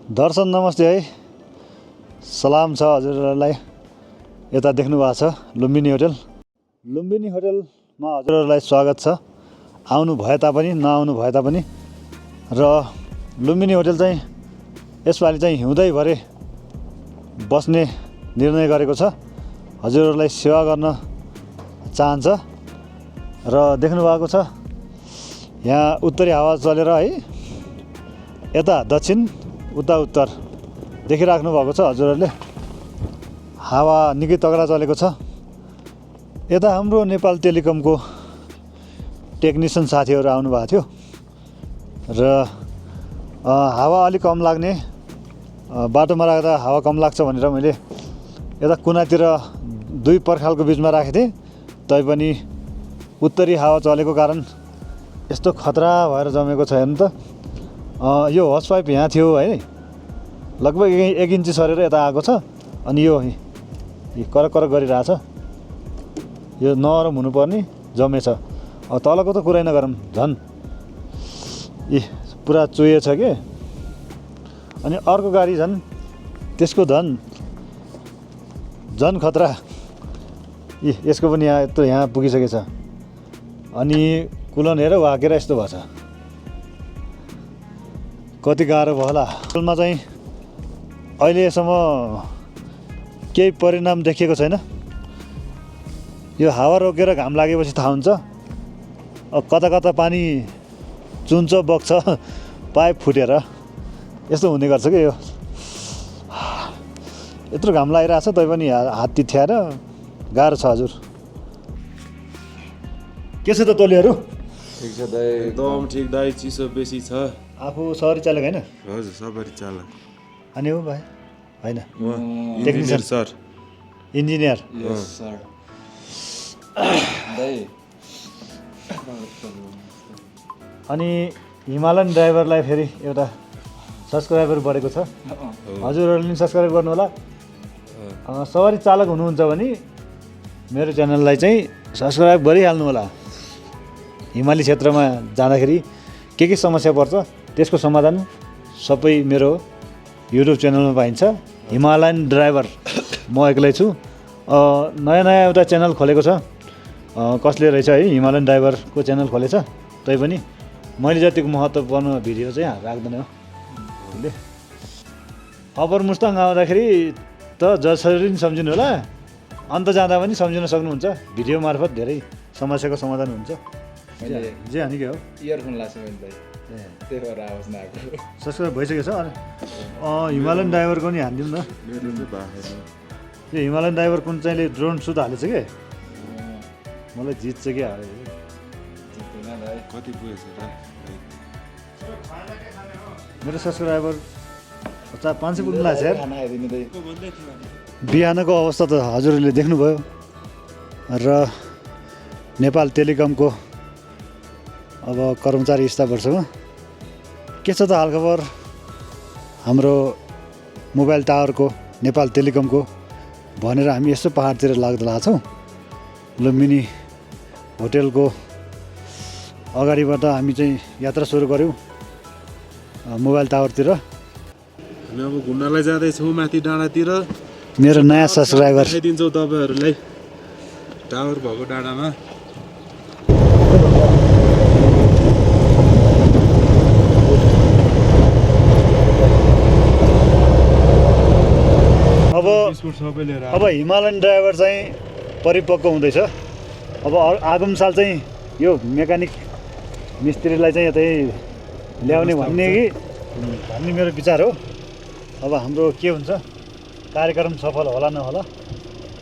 दर्शन नमस्ते है। सलाम छ हजुरहरूलाई। यता देख्नु भएको छ लुम्बिनी होटल। लुम्बिनी होटलमा हजुरहरूलाई स्वागत छ। आउनु भए तापनि नआउनु भए तापनि र लुम्बिनी होटल चाहिँ यसपालि चाहिँ हिउँदैभरि बस्ने निर्णय गरेको छ। हजुरहरूलाई सेवा गर्न चाहन्छ र देख्नु भएको छ यहाँ उत्तरी हावा चलेर है यता दक्षिण उता उत्तर देखिराख्नु भएको छ हजुरहरूले। हावा निकै तगडा चलेको छ। यता हाम्रो नेपाल टेलिकमको टेक्निसियन साथीहरू आउनु भएको थियो र हावा अलिक कम लाग्ने बाटोमा राख्दा हावा कम लाग्छ भनेर मैले यता कुनातिर दुई पर्खालको बिचमा राखेको थिएँ। तैपनि उत्तरी हावा चलेको कारण यस्तो खतरा भएर जमेको छ। हेर्नु त यो हस पाइप यहाँ थियो है, लगभग 1 इन्ची सरेर यता आएको छ। अनि यो करक करक गरिरहेछ। यो नरम हुनुपर्ने जमेछ। तलको त कुरै नगरौँ, झन् पुरा चुहिएछ के। अनि अर्को गाडी झन् त्यसको झन् खतरा। यसको पनि यहाँ पुगिसकेछ। अनि कुलन हेर वाकेर यस्तो भएछ। कति गाह्रो भयो होला। होटलमा चाहिँ अहिलेसम्म केही परिणाम देखिएको छैन। यो हावा रोकेर घाम लागेपछि थाहा हुन्छ। कता कता पानी चुन्छ बग्छ पाइप फुटेर यस्तो हुने गर्छ क्या। यो यत्रो घाम लागिरहेछ तैपनि हात तिथ्याएर गाह्रो छ हजुर। के छ त तोलीहरू? ठिक छ दाइ, एकदम ठिक दाइ। चिसो बेसी छ। आफू सहरी चालक होइन? हजुर, सबरी चालक। अनि हो भाइ? होइन, टेक्निसियन सर। इन्जिनियर। यस सर। दाइ अनि हिमालयन ड्राइभरलाई फेरि एउटा सब्सक्राइबर बढेको छ। हजुरहरूले पनि सब्सक्राइब गर्नु होला। सवारी चालक हुनुहुन्छ भने मेरो च्यानललाई चाहिँ सब्सक्राइब गरिहाल्नु होला। हिमाली क्षेत्रमा जाँदाखेरि के समस्या पर्छ त्यसको समाधान सबै मेरो युट्युब च्यानलमा पाइन्छ। हिमालयन ड्राइभर म एक्लै छु। नयाँ एउटा च्यानल खोलेको छ। कसले रहेछ है हिमालयन ड्राइभरको च्यानल खोलेछ। तैपनि मैले जतिको महत्त्वपूर्ण भिडियो चाहिँ राख्दैन हो। अप्पर मुस्ताङ आउँदाखेरि त जसरी पनि सम्झिनु होला, अन्त जाँदा पनि सम्झिन सक्नुहुन्छ। भिडियो मार्फत धेरै समस्याको समाधान हुन्छ। जे हानि के हो इयरफोन लाग्छ मैले दाइ, त्यही भएर आवाज नआएको। सब्सक्राइब भइसकेको छ। हिमालयन ड्राइभरको नि हानिदिउँ न। यो हिमालयन ड्राइभर कुन चाहिँले ड्रोन सुट हालेछ के मलाई जित्छ क्या। कति पुगेछ र? मेरो सब्सक्राइबर 500 पुग्नु लाग्छ यार। खाना खाइदिनु दाइ। बिहानको अवस्था त हजुरहरूले देख्नुभयो। र नेपाल टेलिकमको अब कर्मचारी स्टाफहरूसँग के छ त हालखबर? हाम्रो मोबाइल टावरको नेपाल टेलिकमको भनेर हामी यस्तो पहाडतिर लाग्दा छौँ। लुम्बिनी होटेलको अगाडिबाट हामी चाहिँ यात्रा सुरु गऱ्यौँ मोबाइल टावरतिर। हामी अब घुम्नलाई जाँदैछौँ माथि डाँडातिर। मेरो नयाँ सब्सक्राइबर दिन्छौँ तपाईँहरूलाई टावर भएको डाँडामा। अब हिमालयन ड्राइभर चाहिँ परिपक्व हुँदैछ। अब आगामी साल चाहिँ यो मेकानिक मिस्त्रीलाई चाहिँ यतै ल्याउने भन्ने मेरो विचार हो। अब हाम्रो के हुन्छ, कार्यक्रम सफल होला नहोला,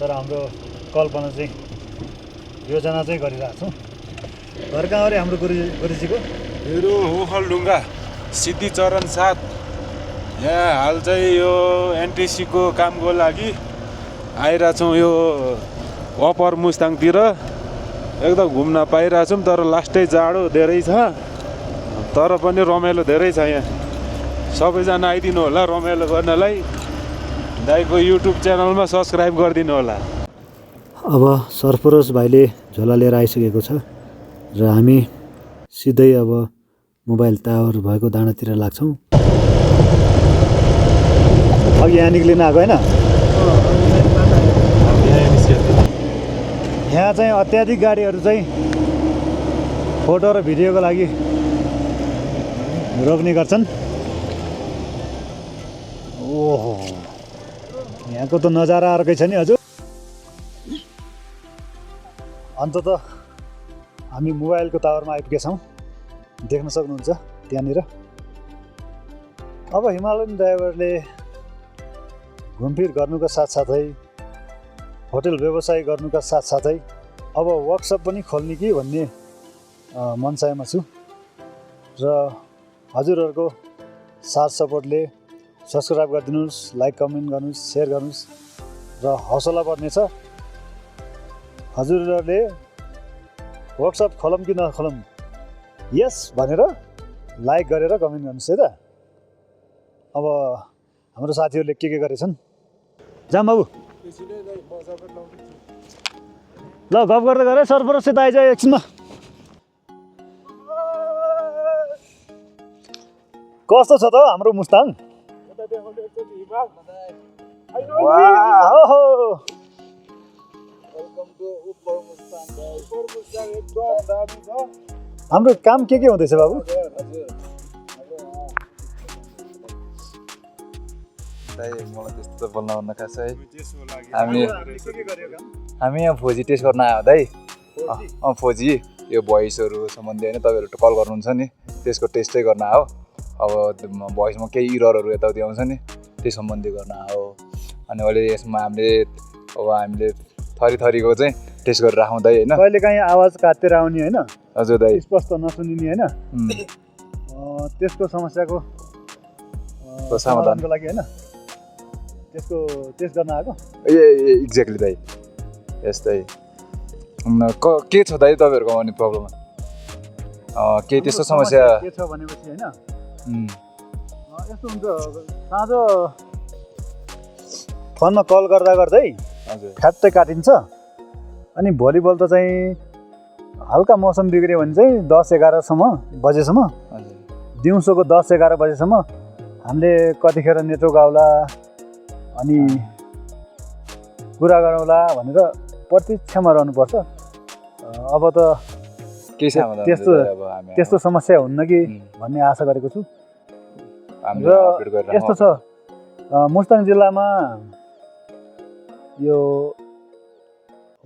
तर हाम्रो कल्पना चाहिँ योजना चाहिँ गरिरहेको छौँ। घर कहाँ अरे हाम्रो गुरुजीको? मेरो ओखलढुङ्गा सिद्धिचरण 7। यहाँ हाल चाहिँ यो एनटिसीको कामको लागि आइरहेछौँ। यो अप्पर मुस्ताङतिर एकदम घुम्न पाइरहेछौँ। तर लास्टै जाडो धेरै छ, तर पनि रमाइलो धेरै छ यहाँ। सबैजना आइदिनु होला रमाइलो गर्नलाई। दाइको युट्युब च्यानलमा सब्सक्राइब गरिदिनु होला। अब सरफरोज भाइले झोला लिएर आइसकेको छ र हामी सिधै अब मोबाइल टावर भएको डाँडातिर लाग्छौँ। यहाँ निक्लिन आएको होइन यहाँ चाहिँ अत्याधिक गाडीहरू चाहिँ फोटो र भिडियोको लागि रोक्ने गर्छन्। ओहो यहाँको त नजारा अर्कै छ नि हजुर। अन्ततः हामी मोबाइलको टावरमा आइपुगेछौँ, देख्न सक्नुहुन्छ त्यहाँनिर। अब हिमालयन ड्राइभरले घुमफिर गर्नुका साथसाथै होटल व्यवसाय गर्नुका साथसाथै अब वर्कसप पनि खोल्ने कि भन्ने मनसायमा छु र हजुरहरूको साथ सपोर्टले सब्सक्राइब गरिदिनुहोस्, लाइक कमेन्ट गर्नुहोस्, सेयर गर्नुहोस् र हौसला बढ्नेछ। हजुरहरूले वर्कसप खोलौँ कि नखोलौँ यस भनेर लाइक गरेर कमेन्ट गर्नुहोस् है त। अब हाम्रो साथीहरूले के गरेछन् जाम बाबु ल गफ गर्दै गरे सरपरसित आइज एकछिनमा। कस्तो छ त हाम्रो मुस्ताङ? हाम्रो काम के हुँदैछ बाबु? मलाई त्यस्तो बोल्न भन्न खास है। हामी यहाँ फौजी टेस्ट गर्न आयो दाइ। फौजी यो भोइसहरू सम्बन्धी होइन, तपाईँहरू कल गर्नुहुन्छ नि त्यसको टेस्टै गर्न आयो। अब भोइसमा केही इररहरू यताउति आउँछ नि त्यही सम्बन्धी गर्न आयो। अनि अहिले यसमा हामीले थरीको चाहिँ टेस्ट गरेर राखौँ दाइ होइन। कहिले काहीँ आवाज काटेर आउने होइन, हजुर दाइ, स्पष्ट नसुनिने होइन, त्यसको समस्याको समाधानको लागि होइन, त्यसको टेस्ट गर्न आएको। एक्ज्याक्टली दाइ, यस दाइ। के छ दाइ तपाईँहरूको अनि प्रब्लम? केही त्यस्तो समस्या के छ भनेपछि होइन यस्तो हुन्छ, साँझ फोनमा कल गर्दै फ्याट्टै काटिन्छ। अनि भोलिपल्ट चाहिँ हल्का मौसम बिग्रियो भने चाहिँ 10-11 बजेसम्म, दिउँसोको 10-11 बजेसम्म हामीले कतिखेर नेटवर्क आउला अनि कुरा गरौँला भनेर प्रतीक्षामा रहनुपर्छ। अब त त्यस्तो समस्या हुन्न कि भन्ने आशा गरेको छु। र यस्तो छ, मुस्ताङ जिल्लामा यो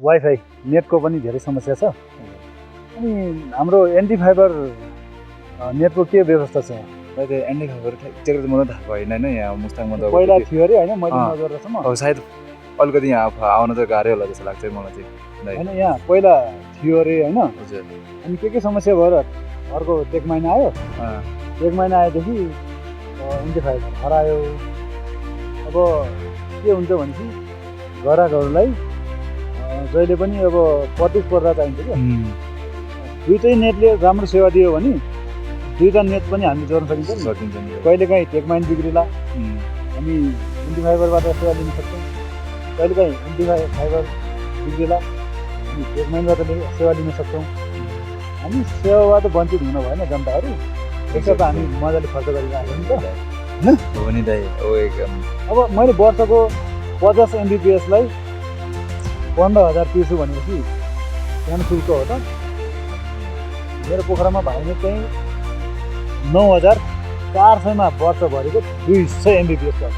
वाइफाई नेटको पनि धेरै समस्या छ। अनि हाम्रो एन्टी फाइबर नेटको के व्यवस्था छ? एन्टी फाइबर मलाई थाहा भएन होइन। यहाँ मुस्ताङमा त पहिला थियो अरे होइन, मैले नगरेसम्म सायद अलिकति यहाँ आउन त गाह्रै होला जस्तो लाग्छ मलाई चाहिँ होइन। यहाँ पहिला थियो अरे होइन। हजुर। अनि के समस्या भएर अर्को 1 महिना आयो। 1 महिना आएदेखि एन्टी फाइबर हरायो। अब के हुन्छ भनेपछि ग्राहकहरूलाई जहिले पनि अब प्रतिस्पर्धा चाहिन्छ क्या। दुईटै नेटले राम्रो सेवा दियो भने दुईवटा नेट पनि हामीले जोड्न सकिन्छ नि। कहिलेकाहीँ टेकमाइन बिग्रिला हामी एन्टी फाइबरबाट सेवा लिन सक्छौँ, कहिलेकाहीँ एन्टी फाइबर बिग्रिला हामी टेकमाइनबाट सेवा लिन सक्छौँ। हामी सेवाबाट वञ्चित हुन भएन जनताहरू। त्यसर्थ हामी मजाले खर्च गरिरहेको नि त होइन। अब मैले वर्षको 50 MBPS-लाई 15,000 तिर्छु भनेपछि सानो शुल्क हो त। मेरो पोखरामा भाइले चाहिँ 9,400 वर्षभरिको 200 MBPS गर्छ।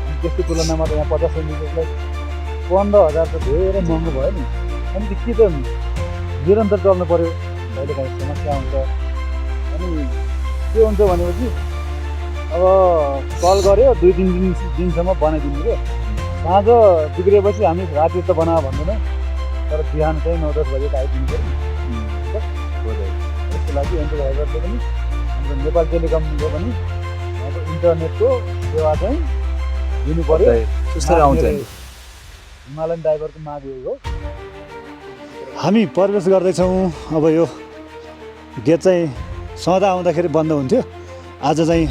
अनि त्यसको तुलनामा त यहाँ 50 MBPS-लाई 15,000 त धेरै महँगो भयो नि। अनि के त निरन्तर चल्नु पऱ्यो, कहिलेकाहीँ समस्या हुन्छ। अनि के हुन्छ भनेपछि अब कल गऱ्यो 2-3 दिनसम्म बनाइदिनु क्या। साँझ बिग्रिएपछि हामी राति त बनाऊ भन्दैनौँ, तर बिहान चाहिँ 9-10 बजे त आइदिनु पऱ्यो नि। त्यसको लागि एन्टी फाइबरले पनि हाम्रो नेपाल टेलिकमले पनि अब इन्टरनेटको सेवा चाहिँ दिनु पऱ्यो। हिमालयन ड्राइभरको माग यही हो। हामी प्रवेश गर्दैछौँ। अब यो गेट चाहिँ सधैँ आउँदाखेरि बन्द हुन्थ्यो, आज चाहिँ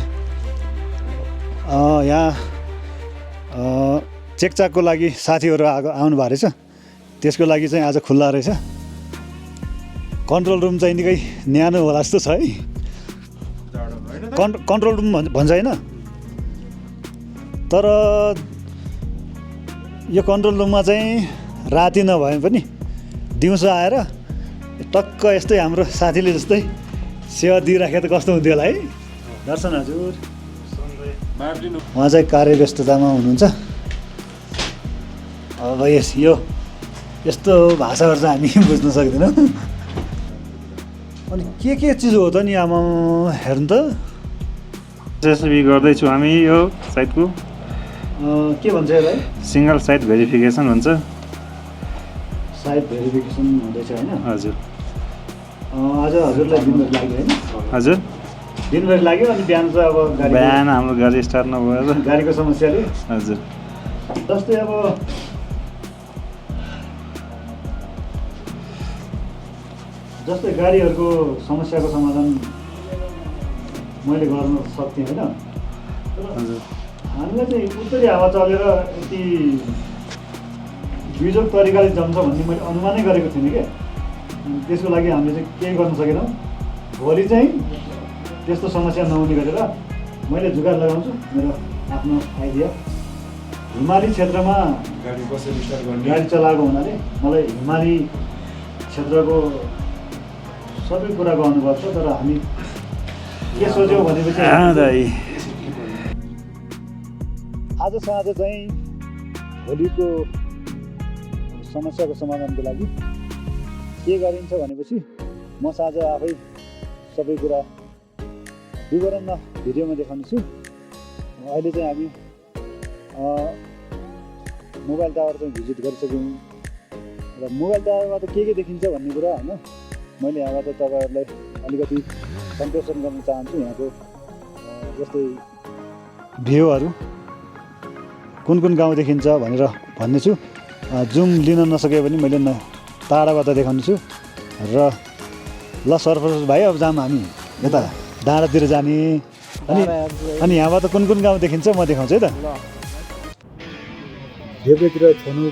यहाँ चेकचाकको लागि साथीहरू आउनु भएको रहेछ, त्यसको लागि चाहिँ आज खुल्ला रहेछ। कन्ट्रोल रुम चाहिँ निकै न्यानो होला जस्तो छ है। कन्ट्रोल रुम भन्छ होइन, तर यो कन्ट्रोल रुममा चाहिँ राति नभए पनि दिउँसो आएर टक्क यस्तै हाम्रो साथीले जस्तै सेवा दिइराखे त कस्तो हुन्थ्यो होला है। दर्शन हजुर उहाँ चाहिँ कार्यव्यस्ततामा हुनुहुन्छ। अब यस्तो भाषाहरू चाहिँ हामी बुझ्न सक्दैनौँ। अनि के चिज हो त नि आमा हेर्नु त एसएसबी गर्दैछु हामी यो साइटको के भन्छ यसलाई सिङ्गल साइट भेरिफिकेसन भन्छ। साइट भेरिफिकेसन हुँदैछ होइन। हजुर आज हजुरलाई दिनभरि लाग्यो होइन। हजुर दिनभरि लाग्यो अनि बिहान चाहिँ अब बिहान हाम्रो गाडी स्टार्ट नभएर गाडीको समस्याले हजुर जस्तै अब गाडीहरूको समस्याको समाधान मैले गर्न सक्थेँ होइन। हजुर हामीलाई चाहिँ उत्तरी हावा चलेर यति बिजोग तरिकाले जम्छ भन्ने मैले अनुमानै गरेको थिइनँ क्या। त्यसको लागि हामीले चाहिँ केही गर्न सकेनौँ। भोलि चाहिँ त्यस्तो समस्या नहुने गरेर मैले जुगाड लगाउँछु। मेरो आफ्नो आइडिया हिमाली क्षेत्रमा गाडी चलाएको हुनाले मलाई हिमाली क्षेत्रको सबै कुरा गर्नुपर्छ। तर हामी के सोच्यौँ भनेपछि आज साँझ चाहिँ भोलिको समस्याको समाधानको लागि के गरिन्छ भनेपछि म साँझ आफै सबै कुरा विवरणमा भिडियोमा देखाउनेछु। अहिले चाहिँ हामी मोबाइल टावर चाहिँ भिजिट गरिसक्यौँ र मोबाइल टावरमा त के देखिन्छ भन्ने कुरा होइन मैले यहाँबाट तपाईँहरूलाई अलिकति सम्प्रेषण गर्न चाहन्छु। यहाँको जस्तै भ्यूहरू कुन गाउँ देखिन्छ भनेर भन्नेछु। जुम लिन नसके पनि मैले टाढाबाट देखाउनेछु। र ल सरफरोस भाइ अब जाम हामी यता डाँडातिर जाने अनि यहाँबाट कुन गाउँ देखिन्छ म देखाउँछु है त। देब्रेतिर छनु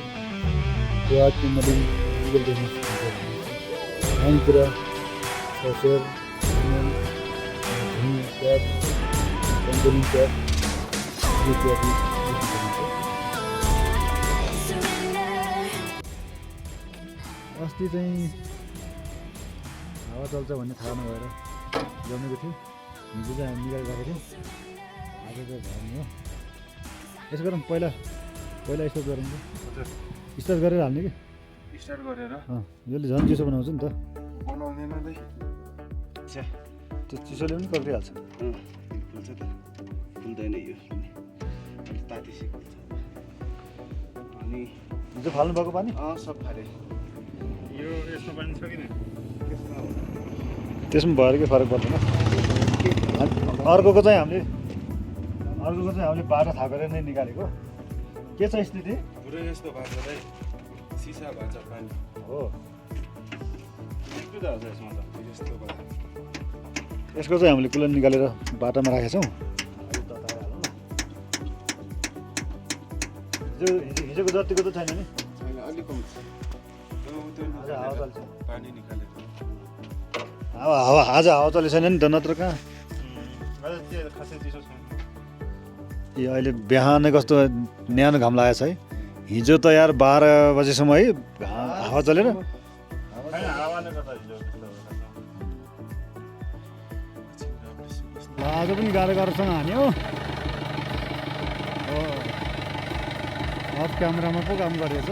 दाइँतिर खसेर अस्ति चाहिँ हावा चल्छ भन्ने थाहा नभएर जमेको थियो। हिजो चाहिँ हामी निकालिरहेको थियौँ। आज चाहिँ भर्ने हो। यसो गरौँ पहिला स्टार्ट गरौँ कि स्टार्ट गरेर हाल्ने कि स्टार्ट गरेर यसले झन् चिसो बनाउँछ नि त। बनाउँदैन दाइ त्यो चिसोले पनि पक्रिहाल्छ। फुल्छ त फुल्दैन यो तातिसकेको छ अनि हिजो फाल्नु भएको पानी सब फाले यो यस्तो पानी छ किन त्यसमा भएर के फरक पर्दैन। अर्कोको चाहिँ हामीले बाटो थापेर नै निकालेको। के छ स्थिति पुरै यस्तो भएको छ दाइ सिसा भएको छ पानी हो। यस्तो त हुन्छ यसमा त यस्तो भयो। यसको चाहिँ हामीले कुलन निकालेर बाटोमा राखेका छौँ। हिजोको जतिको त छैन नि। छैन अलिक कम छ। आज हावा चल्छ। पानी निकालेको आज हावा चलेको छैन नि त नत्र कहाँ। खासै चिसो छैन। यो अहिले बिहानै कस्तो न्यानो घाम लागेको छ है। हिजो त यार 12 बजेसम्म है हावा चलेर हावाले गर्दा हिजो आज पनि गाह्रोसँग हान्यो। अफ क्यामेरामा पो काम गरेको छ।